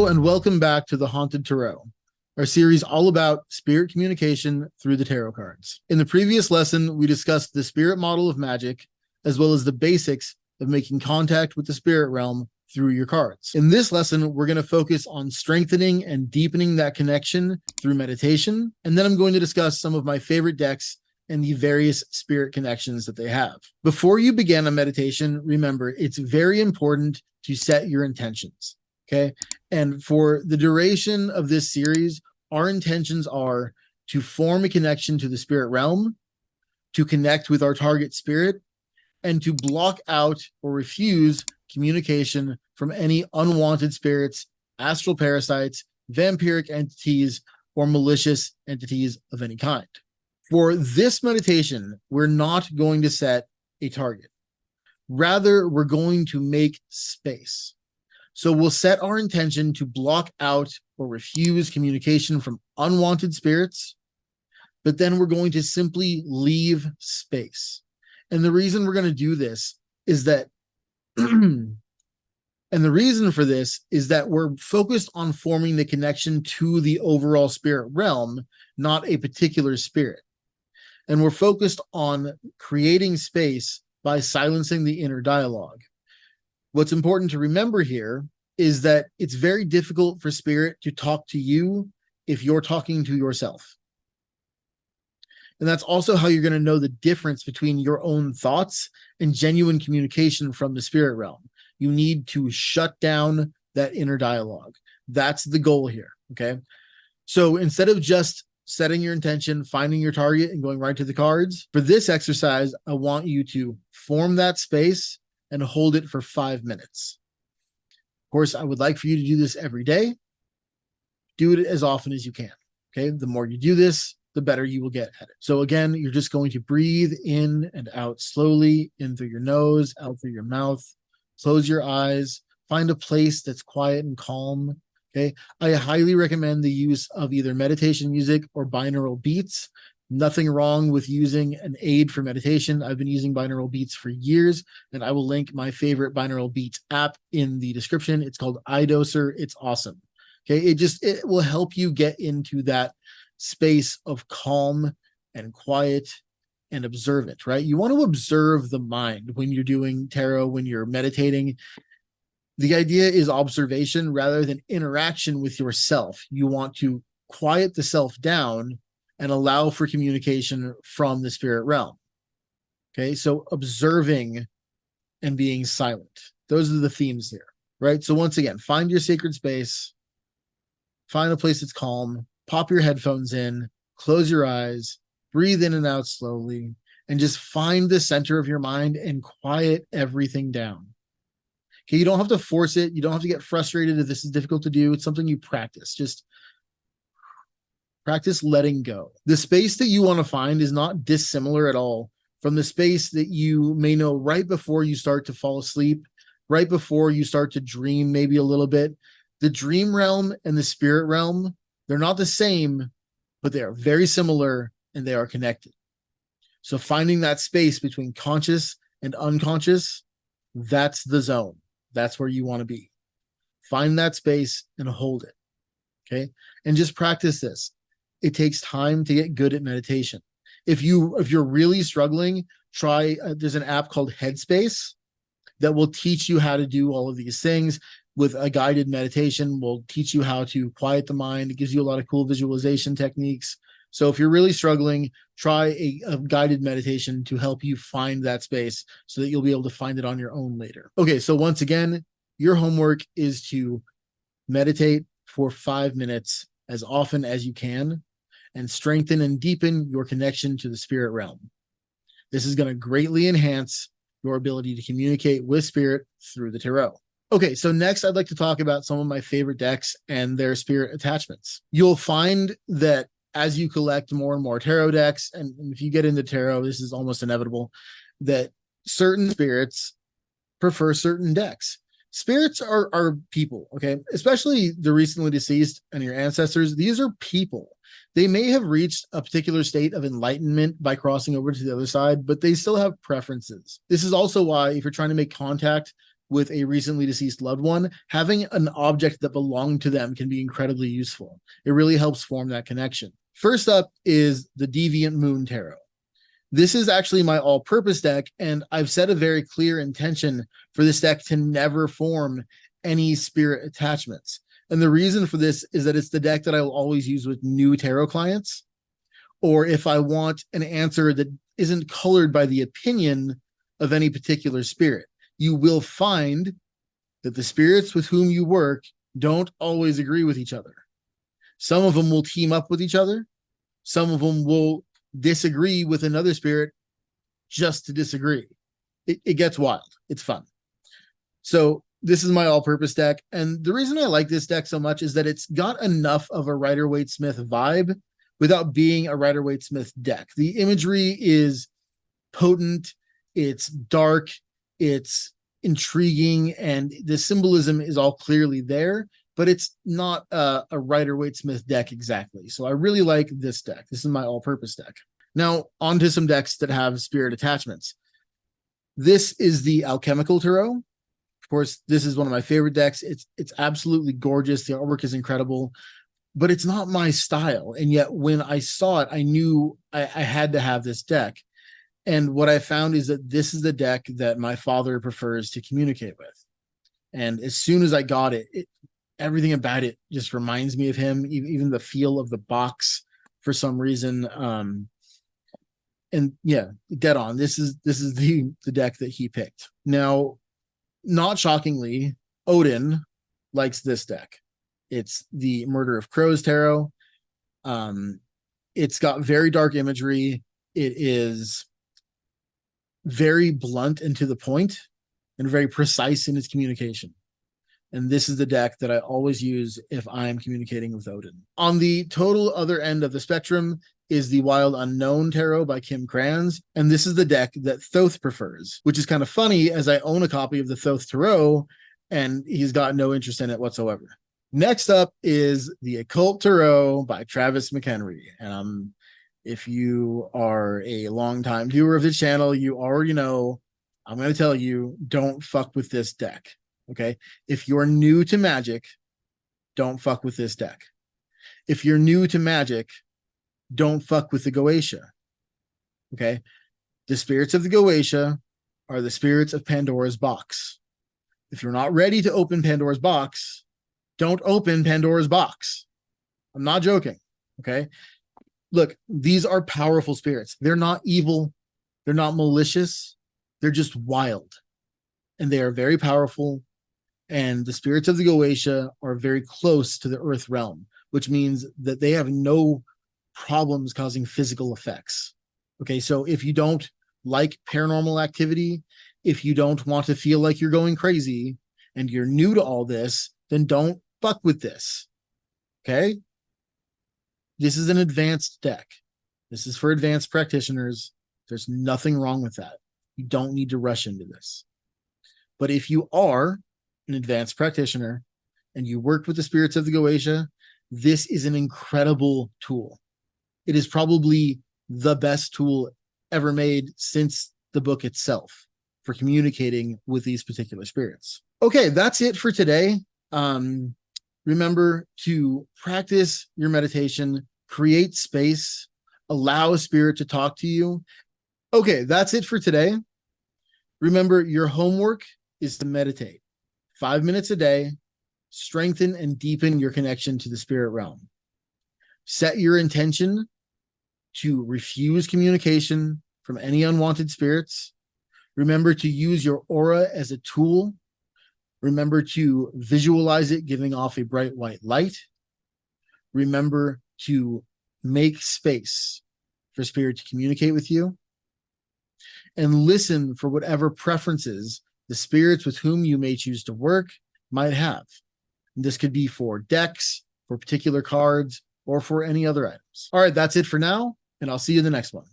and welcome back to the Haunted Tarot, our series all about spirit communication through the tarot cards. In the previous lesson, we discussed the spirit model of magic, as well as the basics of making contact with the spirit realm through your cards. In this lesson, we're going to focus on strengthening and deepening that connection through meditation, and then I'm going to discuss some of my favorite decks and the various spirit connections that they have. Before you begin a meditation, remember, it's very important to set your intentions. Okay. And for the duration of this series, our intentions are to form a connection to the spirit realm, to connect with our target spirit, and to block out or refuse communication from any unwanted spirits, astral parasites, vampiric entities, or malicious entities of any kind. For this meditation, we're not going to set a target. Rather, we're going to make space. So we'll set our intention to block out or refuse communication from unwanted spirits, but then we're going to simply leave space. And the reason we're going to do this is that, and the reason for this is that we're focused on forming the connection to the overall spirit realm, not a particular spirit. And we're focused on creating space by silencing the inner dialogue. What's important to remember here is that it's very difficult for spirit to talk to you if you're talking to yourself. And that's also how you're going to know the difference between your own thoughts and genuine communication from the spirit realm. You need to shut down that inner dialogue. That's the goal here, okay? So instead of just setting your intention, finding your target, and going right to the cards, for this exercise, I want you to form that space and hold it for 5 minutes. Of course, I would like for you to do this every day. Do it as often as you can, okay? The more you do this, the better you will get at it. So again, you're just going to breathe in and out slowly, in through your nose, out through your mouth. Close your eyes. Find a place that's quiet and calm, okay? I highly recommend the use of either meditation music or binaural beats. Nothing wrong with using an aid for meditation. I've been using binaural beats for years, and I will link my favorite binaural beats app in the description. It's called idoser. It's awesome. Okay, it will help you get into that space of calm and quiet and observant, right? You want to observe the mind when you're doing tarot, when you're meditating. The idea is observation rather than interaction with yourself. You want to quiet the self down and allow for communication from the spirit realm. Okay, so observing and being silent. Those are the themes here, right? So once again, find your sacred space, find a place that's calm, pop your headphones in, close your eyes, breathe in and out slowly, and just find the center of your mind and quiet everything down. Okay, you don't have to force it. You don't have to get frustrated if this is difficult to do. It's something you practice. Just practice letting go. The space that you want to find is not dissimilar at all from the space that you may know right before you start to fall asleep, right before you start to dream maybe a little bit. The dream realm and the spirit realm, they're not the same, but they are very similar and they are connected. So finding that space between conscious and unconscious, that's the zone. That's where you want to be. Find that space and hold it. Okay. And just practice this. It takes time to get good at meditation. If you're really struggling, try, there's an app called Headspace that will teach you how to do all of these things. With a guided meditation, will teach you how to quiet the mind. It gives you a lot of cool visualization techniques. So if you're really struggling, try a guided meditation to help you find that space so that you'll be able to find it on your own later. Okay, so once again, your homework is to meditate for 5 minutes as often as you can and strengthen and deepen your connection to the spirit realm. This is going to greatly enhance your ability to communicate with spirit through the tarot. Okay, so next I'd like to talk about some of my favorite decks and their spirit attachments. You'll find that as you collect more and more tarot decks, and if you get into tarot, this is almost inevitable, that certain spirits prefer certain decks. Spirits are people, okay? Especially the recently deceased and your ancestors. These are people. They may have reached a particular state of enlightenment by crossing over to the other side, but they still have preferences. This is also why if you're trying to make contact with a recently deceased loved one, having an object that belonged to them can be incredibly useful. It really helps form that connection. First up is the Deviant Moon Tarot. This is actually my all-purpose deck, and I've set a very clear intention for this deck to never form any spirit attachments. And the reason for this is that it's the deck that I will always use with new tarot clients, or if I want an answer that isn't colored by the opinion of any particular spirit. You will find that the spirits with whom you work don't always agree with each other. Some of them will team up with each other. Some of them will disagree with another spirit just to disagree. It gets wild. It's fun. So this is my all-purpose deck. And the reason I like this deck so much is that it's got enough of a Rider-Waite-Smith vibe without being a Rider-Waite-Smith deck. The imagery is potent, it's dark, it's intriguing, and the symbolism is all clearly there, but it's not a Rider-Waite-Smith deck exactly. So I really like this deck. This is my all-purpose deck. Now, on to some decks that have spirit attachments. This is the Alchemical Tarot. Of course, this is one of my favorite decks. It's absolutely gorgeous. The artwork is incredible, but it's not my style. And yet when I saw it, I knew I had to have this deck. And what I found is that this is the deck that my father prefers to communicate with. And as soon as I got it, everything about it just reminds me of him, even the feel of the box for some reason. And yeah, dead on. This is the deck that he picked. Now, not shockingly, Odin likes this deck. It's the Murder of Crows Tarot. It's got very dark imagery. It is very blunt and to the point, and very precise in its communication. And this is the deck that I always use if I'm communicating with Odin. On the total other end of the spectrum is the Wild Unknown Tarot by Kim Kranz. And this is the deck that Thoth prefers, which is kind of funny as I own a copy of the Thoth Tarot and he's got no interest in it whatsoever. Next up is the Occult Tarot by Travis McHenry. And if you are a longtime viewer of this channel, you already know I'm going to tell you, don't fuck with this deck. Okay. If you're new to magic, don't fuck with this deck. If you're new to magic, don't fuck with the Goetia. Okay. The spirits of the Goetia are the spirits of Pandora's box. If you're not ready to open Pandora's box, don't open Pandora's box. I'm not joking. Okay. Look, these are powerful spirits. They're not evil. They're not malicious. They're just wild. And they are very powerful. And the spirits of the Goetia are very close to the earth realm, which means that they have no problems causing physical effects. Okay, so if you don't like paranormal activity, if you don't want to feel like you're going crazy and you're new to all this, then don't fuck with this. Okay? This is an advanced deck. This is for advanced practitioners. There's nothing wrong with that. You don't need to rush into this. But if you are an advanced practitioner and you work with the spirits of the Goetia, this is an incredible tool. It is probably the best tool ever made since the book itself for communicating with these particular spirits. Okay, that's it for today. Remember to practice your meditation, create space, allow a spirit to talk to you. Okay, that's it for today. Remember, your homework is to meditate 5 minutes a day, strengthen and deepen your connection to the spirit realm. Set your intention to refuse communication from any unwanted spirits. Remember to use your aura as a tool. Remember to visualize it giving off a bright white light. Remember to make space for spirit to communicate with you. And listen for whatever preferences the spirits with whom you may choose to work might have. And this could be for decks, for particular cards, or for any other items. All right, that's it for now, and I'll see you in the next one.